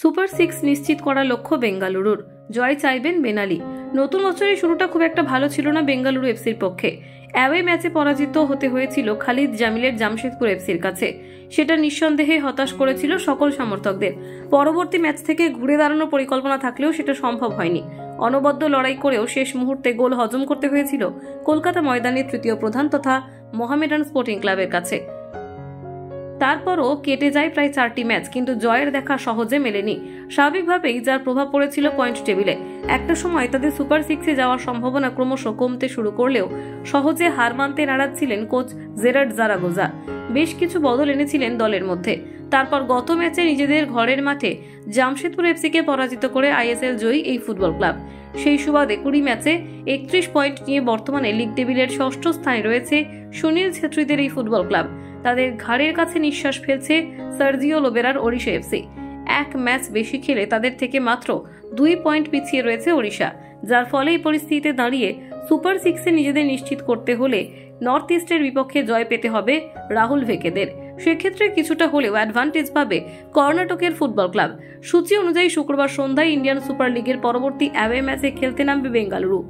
Super 6 নিশ্চিত করার লক্ষ্য বেঙ্গালুরুর। জয় চাইবেন বেনালি। নতুন বছরের শুরুটা খুব একটা ভালো ছিল না বেঙ্গালুরু এফসির পক্ষে। অ্যাওয়ে ম্যাচে পরাজিত হতে হয়েছিল খালিদ জামিলের জামশেদপুর এফসির কাছে। সেটা নিঃসন্দেহে হতাশ করেছিল সকল সমর্থকদের। পরবর্তী ম্যাচ থেকে ঘুরে দাঁড়ানোর পরিকল্পনা থাকলেও সেটা সম্ভব হয়নি। অনবদ্য লড়াই করেও শেষ মুহূর্তে গোল হজম করতে হয়েছিল কলকাতা ময়দানের তৃতীয় প্রধান তথা মোহামেডান স্পোর্টিং ক্লাবের কাছে। তারপরও কেটে যায় প্রায় 4টি ম্যাচ, কিন্তু জয়ের দেখা সহজে মেলেনি। স্বাভাবিকভাবেই যার প্রভাব পড়েছিল পয়েন্ট টেবিলে। একটা সময় তাদের সুপার 6-এ যাওয়ার সম্ভাবনা ক্রমশ কমতে শুরু করলেও সহজে হার মানতে নারাজ ছিলেন কোচ জেরার্ড জারাগোজা। বেশ কিছু বদল এনেছিলেন দলের মধ্যে। তারপর গত ম্যাচে নিজেদের ঘরের মাঠে জামশেদপুর এফসিকে পরাজিত করে আইএসএল জয়ী এই ফুটবল ক্লাব। সেই সুবাদে 20 ম্যাচে 31 পয়েন্ট নিয়ে বর্তমানে লিগ টেবিলের 6ষ্ঠ স্থানে রয়েছে সুনীল ছেত্রীদের এই ফুটবল ক্লাব। তাদের ঘাড়ের কাছে নিঃশ্বাস ফেলছে সার্জিও লোবেরার ওড়িশা এফসি। এক ম্যাচ বেশি খেলে তাদের থেকে মাত্র 2 পয়েন্ট পিছিয়ে রয়েছে ওড়িশা, যার ফলে এই পরিস্থিতিতে দাঁড়িয়ে সুপার 6-এ নিজেদের নিশ্চিত করতে হলে নর্থ ইস্টের বিপক্ষে জয় পেতে হবে রাহুল ভেকেদের। সেক্ষেত্রে কিছুটা হলেও অ্যাডভান্টেজ পাবে কর্ণাটকের ফুটবল ক্লাব। সূচি অনুযায়ী শুক্রবার সন্ধ্যায় ইন্ডিয়ান সুপার লিগের পরবর্তী অ্যাওয়ে ম্যাচে খেলতে নামবে বেঙ্গালুরু।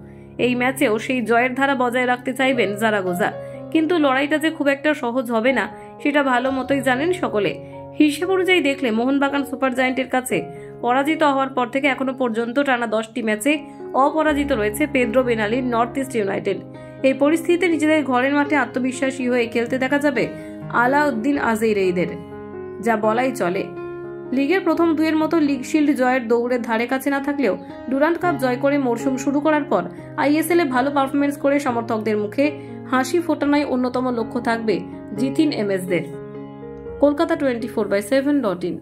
এই ম্যাচেও সেই জয়ের ধারা বজায় রাখতে চাইবেন জারাগোজা, কিন্তু লড়াইটা যে খুব একটা সহজ হবে না সেটা ভালো মতোই জানেন সকলে। হিসেব অনুযায়ী দেখলে মোহনবাগান সুপার জায়ান্টের কাছে পরাজিত হওয়ার পর থেকে এখনো পর্যন্ত টানা 10টি ম্যাচে অপরাজিত রয়েছে পেদ্রো বেনালির নর্থ ইস্ট ইউনাইটেড। এই পরিস্থিতিতে নিজেদের ঘরের মাঠে আত্মবিশ্বাসী হয়ে খেলতে দেখা যাবে আলাউদ্দিন আজেইরেইদের, যা বলাই চলে। লিগের প্রথম দুয়ের মতো লিগ শিল্ড জয়ের দৌড়ের ধারে কাছে না থাকলেও ডুরান্ট কাপ জয় করে মরশুম শুরু করার পর আইএসএল-এ ভালো পারফরমেন্স করে সমর্থকদের মুখে হাসি ফোটানোই অন্যতম লক্ষ্য থাকবে জিতিন এমএসদের। কলকাতা 24/7.in।